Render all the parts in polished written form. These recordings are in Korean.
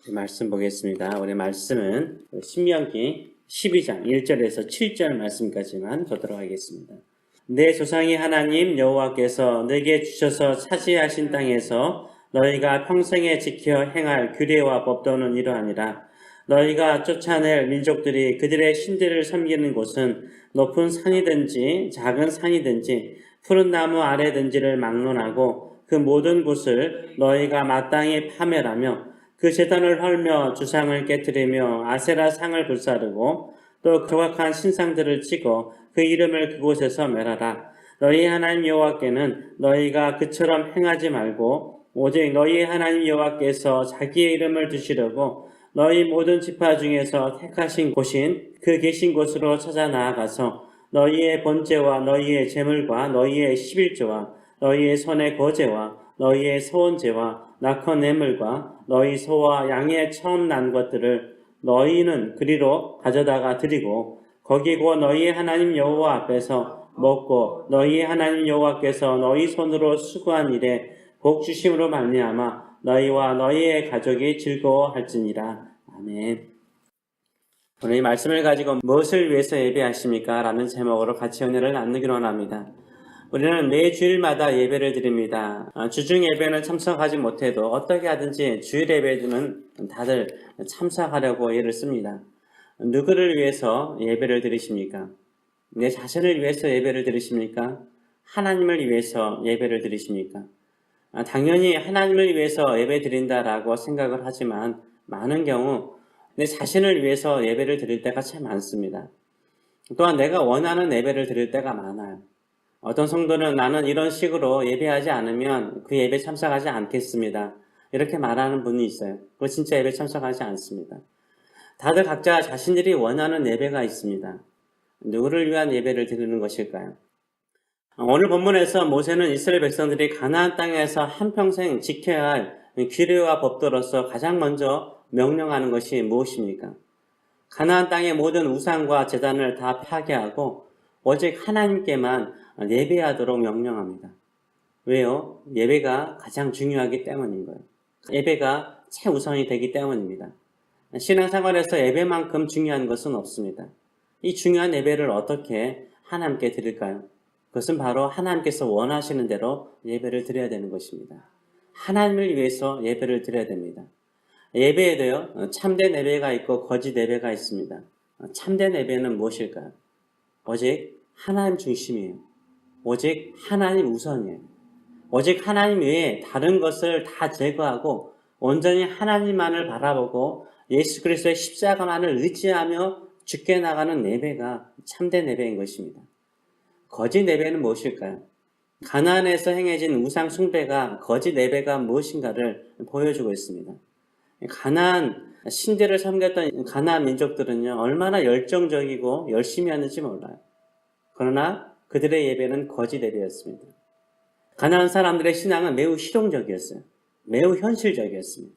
말씀 보겠습니다. 우리 말씀은 신명기 12장 1절에서 7절 말씀까지만 보도록 하겠습니다. 내 조상이 하나님 여호와께서 내게 주셔서 차지하신 땅에서 너희가 평생에 지켜 행할 규례와 법도는 이러하니라. 너희가 쫓아낼 민족들이 그들의 신들을 섬기는 곳은 높은 산이든지 작은 산이든지 푸른 나무 아래든지를 막론하고 그 모든 곳을 너희가 마땅히 파멸하며 그 제단을 헐며 주상을 깨뜨리며 아세라 상을 불사르고 또 거룩한 신상들을 치고 그 이름을 그곳에서 멸하라. 너희 하나님 여호와께는 너희가 그처럼 행하지 말고 오직 너희 하나님 여호와께서 자기의 이름을 두시려고 너희 모든 지파 중에서 택하신 곳인 그 계신 곳으로 찾아 나아가서 너희의 번제와 너희의 제물과 너희의 11조와 너희의 손의 거제와 너희의 소원제와 낙헌 뇌물과 너희 소와 양의 처음 난 것들을 너희는 그리로 가져다가 드리고 거기 곧 너희 하나님 여호와 앞에서 먹고 너희 하나님 여호와께서 너희 손으로 수고한 일에 복 주심으로 말미암아 너희와 너희의 가족이 즐거워할지니라. 아멘. 오늘 이 말씀을 가지고 무엇을 위해서 예배하십니까? 라는 제목으로 같이 은혜를 나누기로 합니다. 우리는 매 주일마다 예배를 드립니다. 주중 예배는 참석하지 못해도 어떻게 하든지 주일 예배는 다들 참석하려고 애를 씁니다. 누구를 위해서 예배를 드리십니까? 내 자신을 위해서 예배를 드리십니까? 하나님을 위해서 예배를 드리십니까? 당연히 하나님을 위해서 예배 드린다라고 생각을 하지만 많은 경우 내 자신을 위해서 예배를 드릴 때가 참 많습니다. 또한 내가 원하는 예배를 드릴 때가 많아요. 어떤 성도는 나는 이런 식으로 예배하지 않으면 그 예배 참석하지 않겠습니다. 이렇게 말하는 분이 있어요. 그거 진짜 예배 참석하지 않습니다. 다들 각자 자신들이 원하는 예배가 있습니다. 누구를 위한 예배를 드리는 것일까요? 오늘 본문에서 모세는 이스라엘 백성들이 가나안 땅에서 한평생 지켜야 할 규례와 법도로서 가장 먼저 명령하는 것이 무엇입니까? 가나안 땅의 모든 우상과 제단을 다 파괴하고 오직 하나님께만 예배하도록 명령합니다. 왜요? 예배가 가장 중요하기 때문인 거예요. 예배가 최우선이 되기 때문입니다. 신앙생활에서 예배만큼 중요한 것은 없습니다. 이 중요한 예배를 어떻게 하나님께 드릴까요? 그것은 바로 하나님께서 원하시는 대로 예배를 드려야 되는 것입니다. 하나님을 위해서 예배를 드려야 됩니다. 예배에도요, 참된 예배가 있고 거짓 예배가 있습니다. 참된 예배는 무엇일까요? 오직 하나님 중심이에요. 오직 하나님 우선이에요. 오직 하나님 외에 다른 것을 다 제거하고 온전히 하나님만을 바라보고 예수 그리스도의 십자가만을 의지하며 죽게 나가는 예배가 참된 예배인 것입니다. 거짓 예배는 무엇일까요? 가나안에서 행해진 우상 숭배가 거짓 예배가 무엇인가를 보여주고 있습니다. 가나안 신들을 섬겼던 가나안 민족들은요, 얼마나 열정적이고 열심히 하는지 몰라요. 그러나 그들의 예배는 거짓 예배였습니다. 가나안 사람들의 신앙은 매우 실용적이었어요. 매우 현실적이었습니다.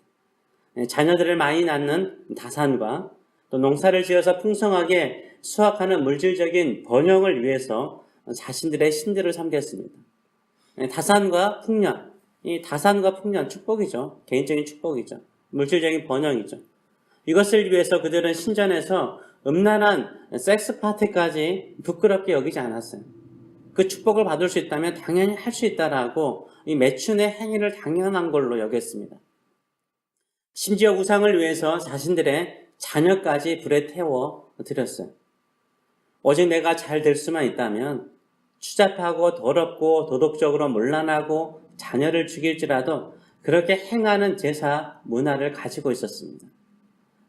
자녀들을 많이 낳는 다산과 또 농사를 지어서 풍성하게 수확하는 물질적인 번영을 위해서 자신들의 신들을 섬겼습니다. 다산과 풍년, 이 다산과 풍년 축복이죠. 개인적인 축복이죠. 물질적인 번영이죠. 이것을 위해서 그들은 신전에서 음란한 섹스 파티까지 부끄럽게 여기지 않았어요. 그 축복을 받을 수 있다면 당연히 할 수 있다라고 이 매춘의 행위를 당연한 걸로 여겼습니다. 심지어 우상을 위해서 자신들의 자녀까지 불에 태워 드렸어요. 오직 내가 잘 될 수만 있다면 추잡하고 더럽고 도덕적으로 문란하고 자녀를 죽일지라도 그렇게 행하는 제사 문화를 가지고 있었습니다.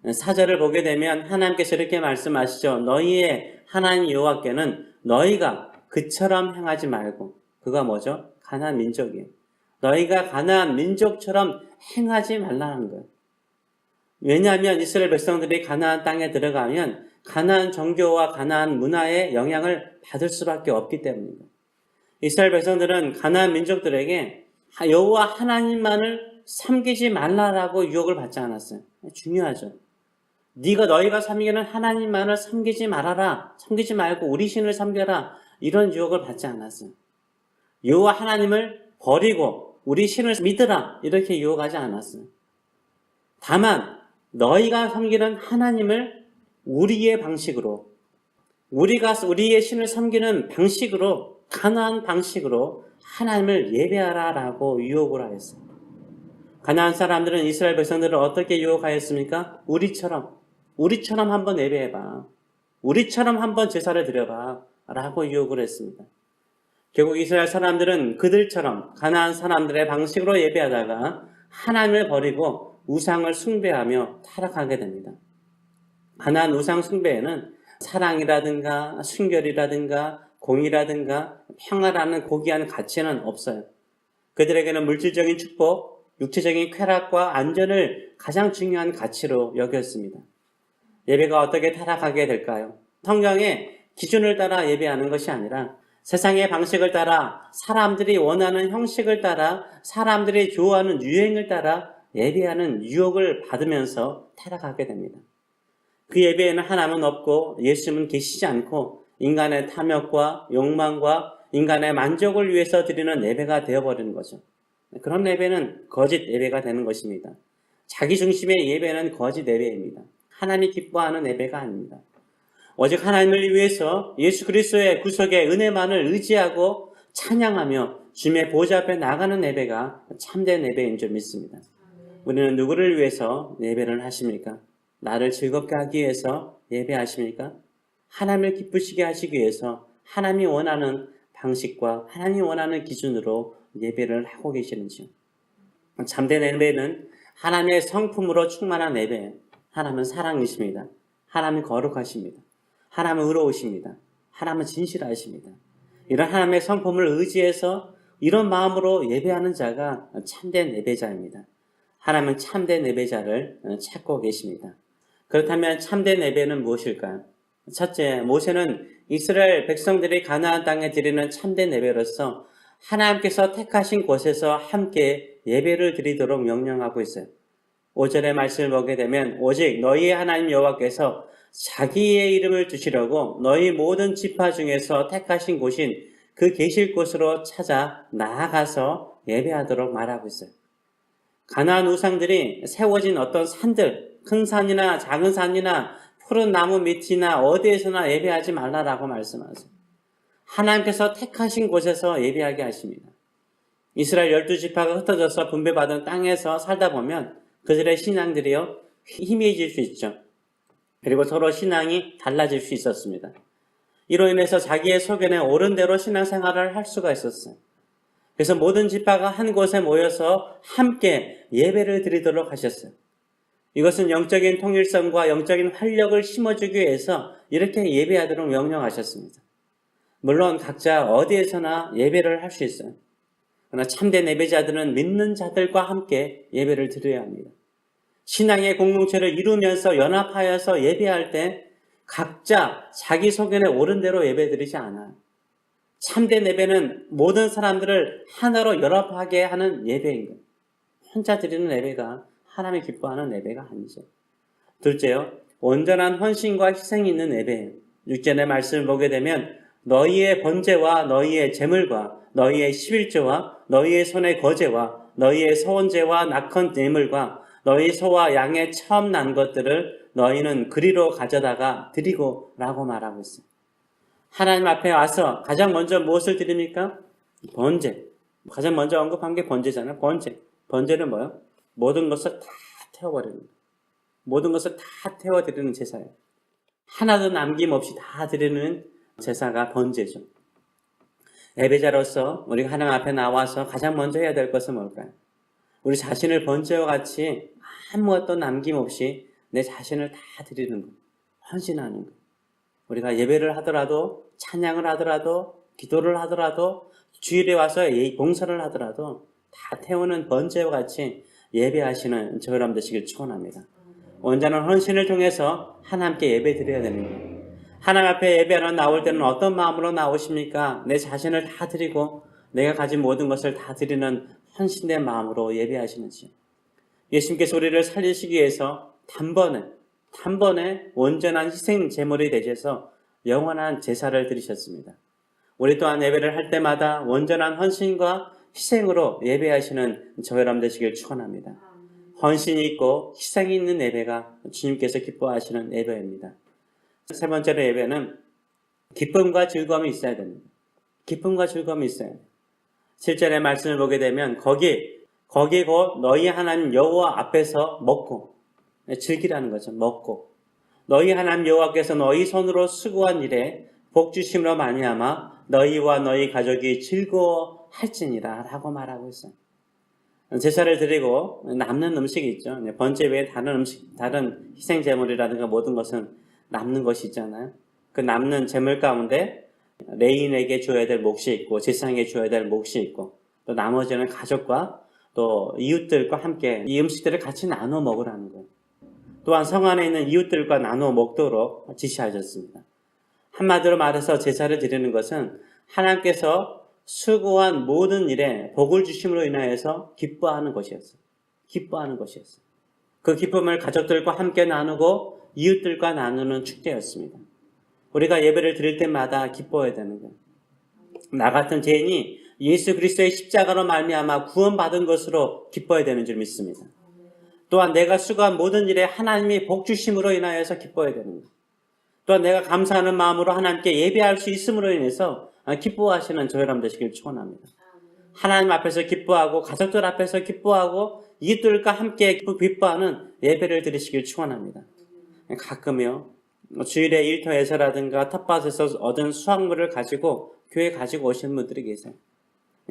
사절을 보게 되면 하나님께서 이렇게 말씀하시죠. 너희의 하나님 여호와께는 너희가 그처럼 행하지 말고, 그가 뭐죠? 가나안 민족이에요. 너희가 가나안 민족처럼 행하지 말라는 거예요. 왜냐하면 이스라엘 백성들이 가나안 땅에 들어가면 가나안 종교와 가나안 문화의 영향을 받을 수밖에 없기 때문입니다. 이스라엘 백성들은 가나안 민족들에게 여호와 하나님만을 섬기지 말라라고 유혹을 받지 않았어요. 중요하죠. 너희가 섬기는 하나님만을 섬기지 말아라. 섬기지 말고 우리 신을 섬겨라. 이런 유혹을 받지 않았어요. 여호와 하나님을 버리고 우리 신을 믿으라. 이렇게 유혹하지 않았어요. 다만 너희가 섬기는 하나님을 우리의 방식으로, 우리의 신을 섬기는 방식으로, 가나안 방식으로 하나님을 예배하라라고 유혹을 하였어요. 가나안 사람들은 이스라엘 백성들을 어떻게 유혹하였습니까? 우리처럼 한번 예배해봐. 우리처럼 한번 제사를 드려봐. 라고 유혹을 했습니다. 결국 이스라엘 사람들은 그들처럼 가나안 사람들의 방식으로 예배하다가 하나님을 버리고 우상을 숭배하며 타락하게 됩니다. 가나안 우상 숭배에는 사랑이라든가 순결이라든가 공의라든가 평화라는 고귀한 가치는 없어요. 그들에게는 물질적인 축복, 육체적인 쾌락과 안전을 가장 중요한 가치로 여겼습니다. 예배가 어떻게 타락하게 될까요? 성경의 기준을 따라 예배하는 것이 아니라 세상의 방식을 따라, 사람들이 원하는 형식을 따라, 사람들이 좋아하는 유행을 따라 예배하는 유혹을 받으면서 타락하게 됩니다. 그 예배에는 하나님은 없고 예수님은 계시지 않고 인간의 탐욕과 욕망과 인간의 만족을 위해서 드리는 예배가 되어버리는 거죠. 그런 예배는 거짓 예배가 되는 것입니다. 자기 중심의 예배는 거짓 예배입니다. 하나님이 기뻐하는 예배가 아닙니다. 오직 하나님을 위해서 예수 그리스도의 구속의 은혜만을 의지하고 찬양하며 주님의 보좌 앞에 나가는 예배가 참된 예배인 줄 믿습니다. 우리는 누구를 위해서 예배를 하십니까? 나를 즐겁게 하기 위해서 예배하십니까? 하나님을 기쁘시게 하시기 위해서 하나님이 원하는 방식과 하나님이 원하는 기준으로 예배를 하고 계시는지요? 참된 예배는 하나님의 성품으로 충만한 예배예요. 하나님은 사랑이십니다. 하나님은 거룩하십니다. 하나님은 의로우십니다. 하나님은 진실하십니다. 이런 하나님의 성품을 의지해서 이런 마음으로 예배하는 자가 참된 예배자입니다. 하나님은 참된 예배자를 찾고 계십니다. 그렇다면 참된 예배는 무엇일까요? 첫째, 모세는 이스라엘 백성들이 가나안 땅에 드리는 참된 예배로서 하나님께서 택하신 곳에서 함께 예배를 드리도록 명령하고 있어요. 5절의 말씀을 보게 되면 오직 너희의 하나님 여호와께서 자기의 이름을 두시려고 너희 모든 지파 중에서 택하신 곳인 그 계실 곳으로 찾아 나아가서 예배하도록 말하고 있어요. 가나안 우상들이 세워진 어떤 산들, 큰 산이나 작은 산이나 푸른 나무 밑이나 어디에서나 예배하지 말라라고 말씀하세요. 하나님께서 택하신 곳에서 예배하게 하십니다. 이스라엘 12지파가 흩어져서 분배받은 땅에서 살다 보면 그들의 신앙들이요 희미해질 수 있죠. 그리고 서로 신앙이 달라질 수 있었습니다. 이로 인해서 자기의 소견에 옳은 대로 신앙생활을 할 수가 있었어요. 그래서 모든 지파가 한 곳에 모여서 함께 예배를 드리도록 하셨어요. 이것은 영적인 통일성과 영적인 활력을 심어주기 위해서 이렇게 예배하도록 명령하셨습니다. 물론 각자 어디에서나 예배를 할 수 있어요. 그러나 참된 예배자들은 믿는 자들과 함께 예배를 드려야 합니다. 신앙의 공동체를 이루면서 연합하여서 예배할 때 각자 자기 소견에 옳은 대로 예배드리지 않아요. 참된 예배는 모든 사람들을 하나로 연합하게 하는 예배인 거예요. 혼자 드리는 예배가 하나님이 기뻐하는 예배가 아니죠. 둘째요, 온전한 헌신과 희생이 있는 예배예요. 6절의 말씀을 보게 되면 너희의 번제와 너희의 제물과 너희의 11조와 너희의 손의 거제와 너희의 소원제와 낙헌 예물과 너희 소와 양의 처음 난 것들을 너희는 그리로 가져다가 드리고 라고 말하고 있어요. 하나님 앞에 와서 가장 먼저 무엇을 드립니까? 번제. 가장 먼저 언급한 게 번제잖아요. 번제. 번제는 뭐예요? 모든 것을 다 태워버리는 거예요. 모든 것을 다 태워드리는 제사예요. 하나도 남김없이 다 드리는 제사가 번제죠. 예배자로서 우리가 하나님 앞에 나와서 가장 먼저 해야 될 것은 뭘까요? 우리 자신을 번제와 같이 아무것도 남김없이 내 자신을 다 드리는 것, 헌신하는 것. 우리가 예배를 하더라도, 찬양을 하더라도, 기도를 하더라도, 주일에 와서 봉사를 하더라도 다 태우는 번제와 같이 예배하시는 저 여러분 되시길 축원합니다. 온전한 헌신을 통해서 하나님께 예배 드려야 되는 거예요. 하나님 앞에 예배하러 나올 때는 어떤 마음으로 나오십니까? 내 자신을 다 드리고 내가 가진 모든 것을 다 드리는 헌신된 마음으로 예배하시는지요. 예수님께서 우리를 살리시기 위해서 단번에 온전한 희생 제물이 되셔서 영원한 제사를 드리셨습니다. 우리 또한 예배를 할 때마다 온전한 헌신과 희생으로 예배하시는 저 여러분 되시길 축원합니다. 헌신이 있고 희생이 있는 예배가 주님께서 기뻐하시는 예배입니다. 세 번째로 예배는 기쁨과 즐거움이 있어야 됩니다. 기쁨과 즐거움이 있어야 돼요. 7절의 말씀을 보게 되면 거기 곧 너희 하나님 여호와 앞에서 먹고, 즐기라는 거죠. 먹고 너희 하나님 여호와께서 너희 손으로 수고한 일에 복 주심으로 말미암아 너희와 너희 가족이 즐거워할지니라 라고 말하고 있어요. 제사를 드리고 남는 음식이 있죠. 번제 외에 다른 희생 제물이라든가 모든 것은 남는 것이 있잖아요. 그 남는 제물 가운데 레인에게 줘야 될 몫이 있고 제사장에게 줘야 될 몫이 있고 또 나머지는 가족과 또 이웃들과 함께 이 음식들을 같이 나눠 먹으라는 거예요. 또한 성 안에 있는 이웃들과 나눠 먹도록 지시하셨습니다. 한마디로 말해서 제사를 드리는 것은 하나님께서 수고한 모든 일에 복을 주심으로 인하여서 기뻐하는 것이었어요. 기뻐하는 것이었어요. 그 기쁨을 가족들과 함께 나누고 이웃들과 나누는 축제였습니다. 우리가 예배를 드릴 때마다 기뻐해야 되는 거예요. 나 같은 죄인이 예수 그리스도의 십자가로 말미암아 구원받은 것으로 기뻐해야 되는 줄 믿습니다. 또한 내가 수고한 모든 일에 하나님이 복 주심으로 인하여서 기뻐해야 되는 거예요. 또한 내가 감사하는 마음으로 하나님께 예배할 수 있음으로 인해서 기뻐하시는 저 여러분 되시길 축원합니다. 하나님 앞에서 기뻐하고 가족들 앞에서 기뻐하고 이웃들과 함께 기뻐하는 예배를 드리시길 축원합니다. 가끔요 주일에 일터에서라든가 텃밭에서 얻은 수확물을 가지고 교회에 가지고 오시는 분들이 계세요.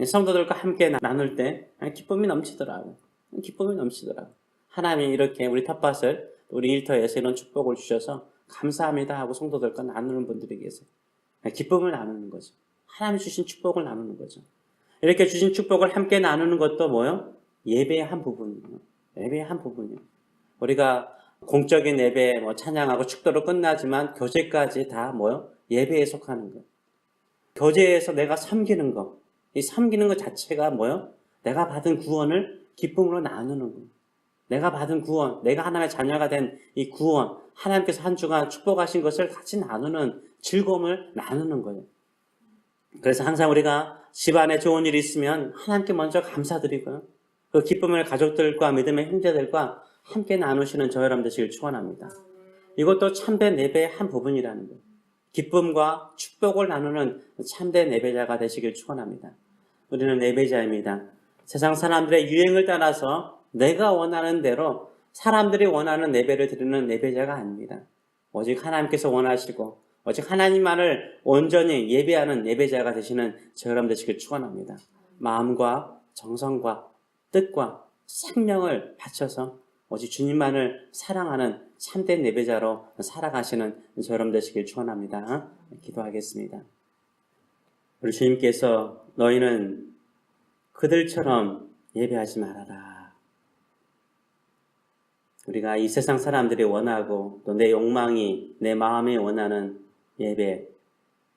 성도들과 함께 나눌 때 기쁨이 넘치더라고요. 기쁨이 넘치더라고요. 하나님이 이렇게 우리 텃밭을 우리 일터에서 이런 축복을 주셔서 감사합니다 하고 성도들과 나누는 분들이 계세요. 기쁨을 나누는 거죠. 하나님 주신 축복을 나누는 거죠. 이렇게 주신 축복을 함께 나누는 것도 뭐요? 예배의 한 부분이에요. 예배의 한 부분이에요. 우리가 공적인 예배 찬양하고 축도로 끝나지만 교제까지 다 뭐요? 예배에 속하는 거. 교제에서 내가 섬기는 거. 이 섬기는 것 자체가 뭐요? 내가 받은 구원을 기쁨으로 나누는 거. 내가 받은 구원, 내가 하나님의 자녀가 된 이 구원, 하나님께서 한 주간 축복하신 것을 같이 나누는 즐거움을 나누는 거예요. 그래서 항상 우리가 집안에 좋은 일이 있으면 하나님께 먼저 감사드리고요. 그 기쁨을 가족들과 믿음의 형제들과 함께 나누시는 저 여러분 되시길 축원합니다. 이것도 참된 예배의 한 부분이라는 거예요. 기쁨과 축복을 나누는 참된 예배자가 되시길 축원합니다. 우리는 예배자입니다. 세상 사람들의 유행을 따라서 내가 원하는 대로 사람들이 원하는 예배를 드리는 예배자가 아닙니다. 오직 하나님께서 원하시고 오직 하나님만을 온전히 예배하는 예배자가 되시는 저 여러분 되시길 축원합니다. 마음과 정성과 뜻과 생명을 바쳐서 오직 주님만을 사랑하는 참된 예배자로 살아가시는 저 여러분 되시길 축원합니다. 기도하겠습니다. 우리 주님께서 너희는 그들처럼 예배하지 말아라. 우리가 이 세상 사람들이 원하고 또 내 욕망이 내 마음이 원하는 예배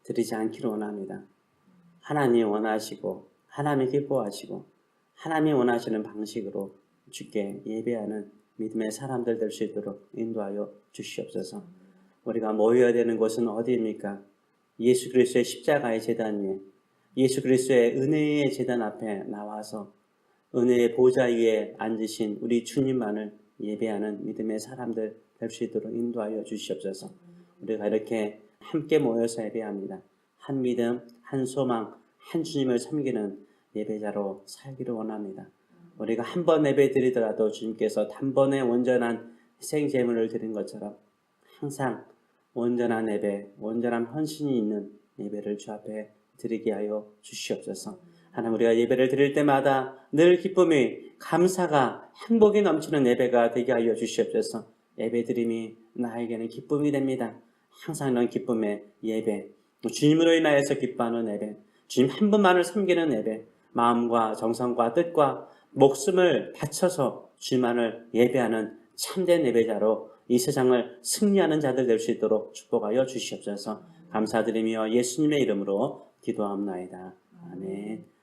드리지 않기를 원합니다. 하나님이 원하시고 하나님이 기뻐하시고 하나님이 원하시는 방식으로 주께 예배하는 믿음의 사람들 될 수 있도록 인도하여 주시옵소서. 우리가 모여야 되는 곳은 어디입니까? 예수 그리스도의 십자가의 제단 위에 예수 그리스도의 은혜의 제단 앞에 나와서 은혜의 보좌 위에 앉으신 우리 주님만을 예배하는 믿음의 사람들 될 수 있도록 인도하여 주시옵소서. 우리가 이렇게 함께 모여서 예배합니다. 한 믿음, 한 소망, 한 주님을 섬기는 예배자로 살기를 원합니다. 우리가 한 번 예배 드리더라도 주님께서 단번에 온전한 희생 제물을 드린 것처럼 항상 온전한 예배, 온전한 헌신이 있는 예배를 주 앞에 드리게 하여 주시옵소서. 하나님, 우리가 예배를 드릴 때마다 늘 기쁨이, 감사가, 행복이 넘치는 예배가 되게 하여 주시옵소서. 예배 드림이 나에게는 기쁨이 됩니다. 항상 이런 기쁨의 예배, 주님으로 인하여서 기뻐하는 예배, 주님 한 분만을 섬기는 예배, 마음과 정성과 뜻과 목숨을 바쳐서 주님만을 예배하는 참된 예배자로 이 세상을 승리하는 자들 될 수 있도록 축복하여 주시옵소서. 감사드리며 예수님의 이름으로 기도합나이다. 아멘.